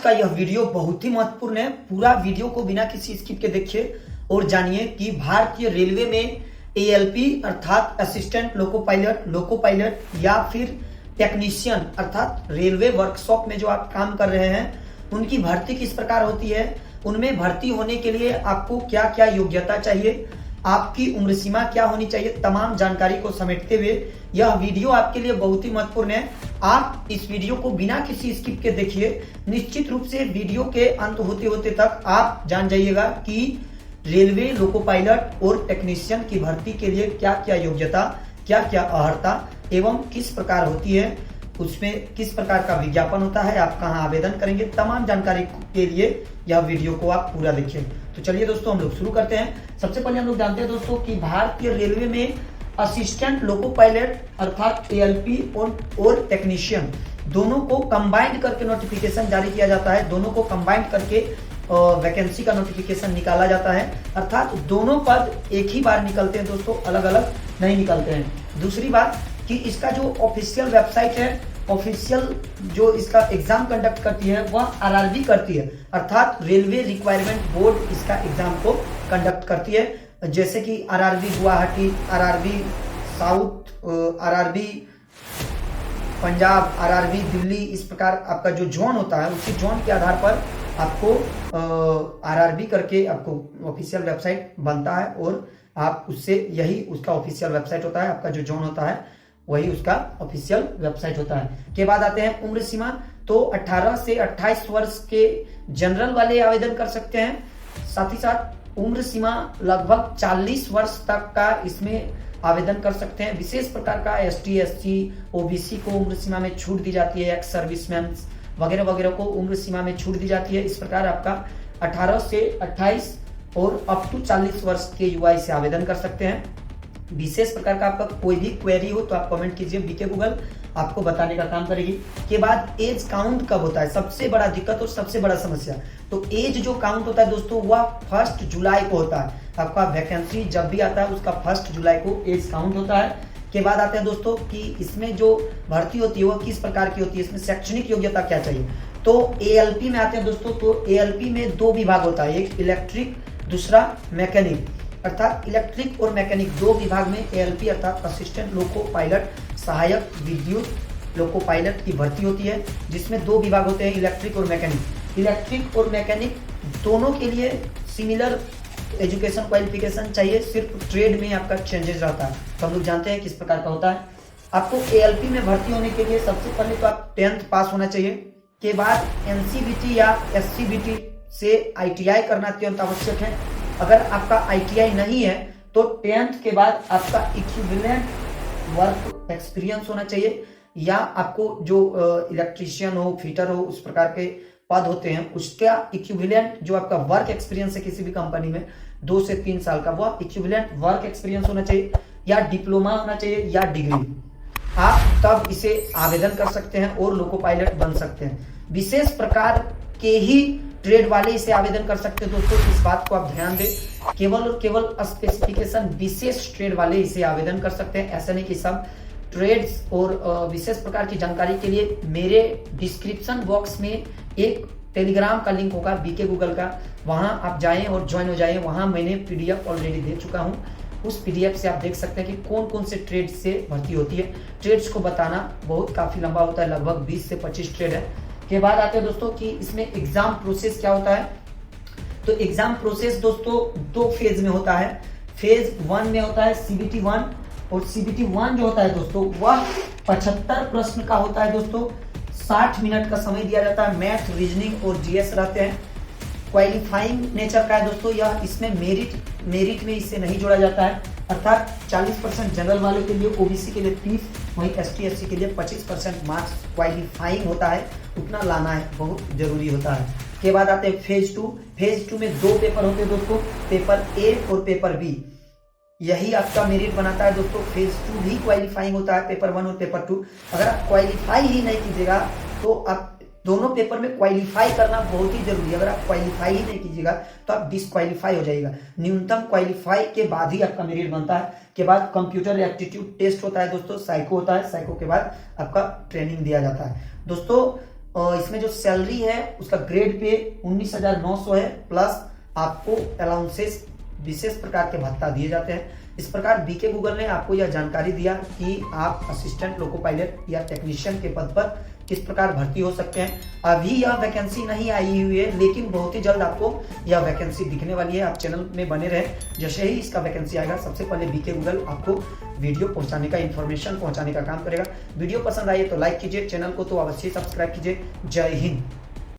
का यह वीडियो बहुत ही महत्वपूर्ण है। पूरा वीडियो को बिना किसी स्किप के देखिए और जानिए कि भारतीय रेलवे में एएलपी अर्थात असिस्टेंट लोको पायलट या फिर टेक्नीशियन अर्थात रेलवे वर्कशॉप में जो आप काम कर रहे हैं उनकी भर्ती किस प्रकार होती है, उनमें भर्ती होने के लिए आपको क्या क्या योग्यता चाहिए, आपकी उम्र सीमा क्या होनी चाहिए, तमाम जानकारी को समेटते हुए यह वीडियो आपके लिए बहुत ही महत्वपूर्ण है। आप इस वीडियो को बिना किसी स्किप के देखिए। निश्चित रूप से वीडियो के अंत होते होते तक आप जान जाइएगा कि रेलवे लोको पायलट और टेक्नीशियन की भर्ती के लिए क्या क्या योग्यता, क्या क्या अर्हता एवं किस प्रकार होती है, उसमें किस प्रकार का विज्ञापन होता है, आप कहां आवेदन करेंगे, तमाम जानकारी के लिए यह वीडियो को आप पूरा देखिए। तो चलिए दोस्तों हम लोग शुरू करते हैं। सबसे पहले हम लोग जानते हैं दोस्तों कि भारतीय रेलवे में असिस्टेंट लोको पायलट अर्थात एएलपी और टेक्नीशियन दोनों को कंबाइंड करके नोटिफिकेशन जारी किया जाता है। दोनों को कंबाइंड करके वैकेंसी का नोटिफिकेशन निकाला जाता है, अर्थात दोनों पद एक ही बार निकलते हैं दोस्तों, अलग अलग नहीं निकलते हैं। दूसरी बात कि इसका जो ऑफिशियल वेबसाइट है, ऑफिशियल जो इसका एग्जाम कंडक्ट करती है वह आरआरबी करती है, अर्थात रेलवे रिक्वायरमेंट बोर्ड इसका एग्जाम को कंडक्ट करती है। जैसे कि RRB Guwahati, RRB south, RRB Punjab, RRB Delhi, इस प्रकार आपका जो जोन होता है उसी जोन के आधार पर आपको आरआरबी करके आपको ऑफिशियल वेबसाइट बनता है और आप उससे यही उसका ऑफिशियल वेबसाइट होता है। आपका जो जोन होता है वही उसका ऑफिशियल वेबसाइट होता है। के बाद आते हैं उम्र सीमा। तो 18 से 28 वर्ष के जनरल वाले आवेदन कर सकते हैं। साथ ही साथ उम्र सीमा लगभग 40 वर्ष तक का इसमें आवेदन कर सकते हैं। विशेष प्रकार का एसटी, एससी, ओबीसी को उम्र सीमा में छूट दी जाती है, एक्स सर्विसमैन वगैरह वगैरह को उम्र सीमा में छूट दी जाती है। इस प्रकार आपका 18 से 28 और अप टू 40 वर्ष के युवा इसे आवेदन कर सकते हैं। विशेष प्रकार का आपका कोई भी क्वेरी हो तो आप कमेंट कीजिए, बीके गूगल आपको बताने का काम करेगी। के बाद एज काउंट कब होता है, सबसे बड़ा दिक्कत और सबसे बड़ा समस्या। तो एज जो काउंट होता है दोस्तों वह 1 जुलाई को होता है। आपका वैकेंसी जब भी आता है उसका 1 जुलाई को एज काउंट होता है। के बाद आते हैं दोस्तों कि इसमें जो भर्ती होती है वह किस प्रकार की होती है, इसमें शैक्षणिक योग्यता क्या चाहिए। तो एएलपी में आते हैं दोस्तों, तो एएलपी में 2 विभाग होता है, एक इलेक्ट्रिक, दूसरा मैकेनिक, अर्थात इलेक्ट्रिक और मैकेनिक 2 विभाग में एएलपी अर्थात असिस्टेंट लोको पायलट, सहायक विद्युत लोको पायलट की भर्ती होती है, जिसमें 2 विभाग होते हैं, इलेक्ट्रिक और मैकेनिक। इलेक्ट्रिक और मैकेनिक दोनों के लिए सिमिलर एजुकेशन क्वालिफिकेशन चाहिए, सिर्फ ट्रेड में आपका चेंजेस रहता है। तो हम लोग जानते हैं किस प्रकार का होता है। आपको एएलपी में भर्ती होने के लिए सबसे पहले तो आप 10th पास होना चाहिए। के बाद एनसीबीटी या एससीबीटी से आईटीआई करना अत्यंत आवश्यक है। अगर आपका आईटीआई नहीं है तो 10th के बाद आपका इक्विवेलेंट वर्क एक्सपीरियंस होना चाहिए, या आपको जो इलेक्ट्रीशियन हो, फिटर हो, उस प्रकार के पद होते हैं उसका इक्विवेलेंट जो आपका वर्क एक्सपीरियंस है किसी भी कंपनी में 2 से 3 साल का, वह इक्विवेलेंट वर्क एक्सपीरियंस होना चाहिए, या डिप्लोमा होना चाहिए या डिग्री। आप तब इसे आवेदन कर सकते हैं और लोको पायलट बन सकते हैं। विशेष प्रकार के ही ट्रेड वाले इसे आवेदन कर सकते हैं दोस्तों, इस बात को आप ध्यान दें। केवल और केवल स्पेसिफिकेशन विशेष ट्रेड वाले इसे आवेदन कर सकते हैं, ऐसा नहीं कि सब ट्रेड्स। और विशेष प्रकार की जानकारी के लिए मेरे डिस्क्रिप्शन बॉक्स में एक टेलीग्राम का लिंक होगा बीके गूगल का, वहां आप जाएं और ज्वाइन हो जाएं। वहां मैंने पीडीएफ ऑलरेडी दे चुका हूं, उस पीडीएफ से आप देख सकते हैं कि कौन कौन से ट्रेड से भर्ती होती है। ट्रेड्स को बताना बहुत काफी लंबा होता है, लगभग 20 से 25 ट्रेड है। के बाद आते हैं दोस्तों कि इसमें एग्जाम प्रोसेस क्या होता है। तो एग्जाम प्रोसेस दोस्तों 2 फेज में होता है। फेज 1 में होता है सीबीटी 1, और सीबीटी 1 जो होता है दोस्तों वह 75 प्रश्न का होता है दोस्तों। 60 मिनट का समय दिया जाता है, मैथ, रीजनिंग और जीएस रहते हैं। क्वालिफाइंग नेचर का है दोस्तों यह, इसमें मेरिट में इसे नहीं जोड़ा जाता है, अर्थात 40% जनरल वालों के लिए, ओबीसी के लिए 30, वहीं एसटी एससी के लिए 25% मार्क्स क्वालिफाइंग होता है, उतना लाना है, बहुत जरूरी होता है। के बाद आते हैं फेज 2। फेज 2 में 2 पेपर होते हैं दोस्तों, पेपर ए और पेपर बी। यही आपका मेरिट बनाता है दोस्तों। फेज 2 भी क्वालिफाइंग होता है, पेपर 1 और पेपर 2। अगर आप क्वालिफाई ही नहीं कीजिएगा तो आप दोनों पेपर में क्वालिफाई करना बहुत ही जरूरी है। अगर आप क्वालिफाई ही नहीं कीजिएगा तो आप डिसक्वालीफाई हो जाएगा। न्यूनतम क्वालिफाई के बाद ही आपका मेरिट बनता है। के बाद कंप्यूटर एप्टीट्यूड टेस्ट होता है दोस्तों, साइको होता है, साइको के बाद आपका ट्रेनिंग दिया जाता है दोस्तों। इसमें जो सैलरी है उसका ग्रेड पे 19,900 है, प्लस आपको अलाउंसेस विशेष प्रकार के भत्ता दिए जाते हैं। इस प्रकार बीके गूगल ने आपको यह जानकारी दिया कि आप असिस्टेंट लोको पायलट या टेक्नीशियन के पद पर किस प्रकार भर्ती हो सकते हैं। अभी यह वैकेंसी नहीं आई हुई है, लेकिन बहुत ही जल्द आपको यह वैकेंसी दिखने वाली है। आप चैनल में बने रहे, जैसे ही इसका वैकेंसी आएगा सबसे पहले बीके गूगल आपको वीडियो पहुंचाने का, इन्फॉर्मेशन पहुंचाने का काम करेगा। वीडियो पसंद आई तो लाइक कीजिए, चैनल को तो अवश्य सब्सक्राइब कीजिए। जय हिंद।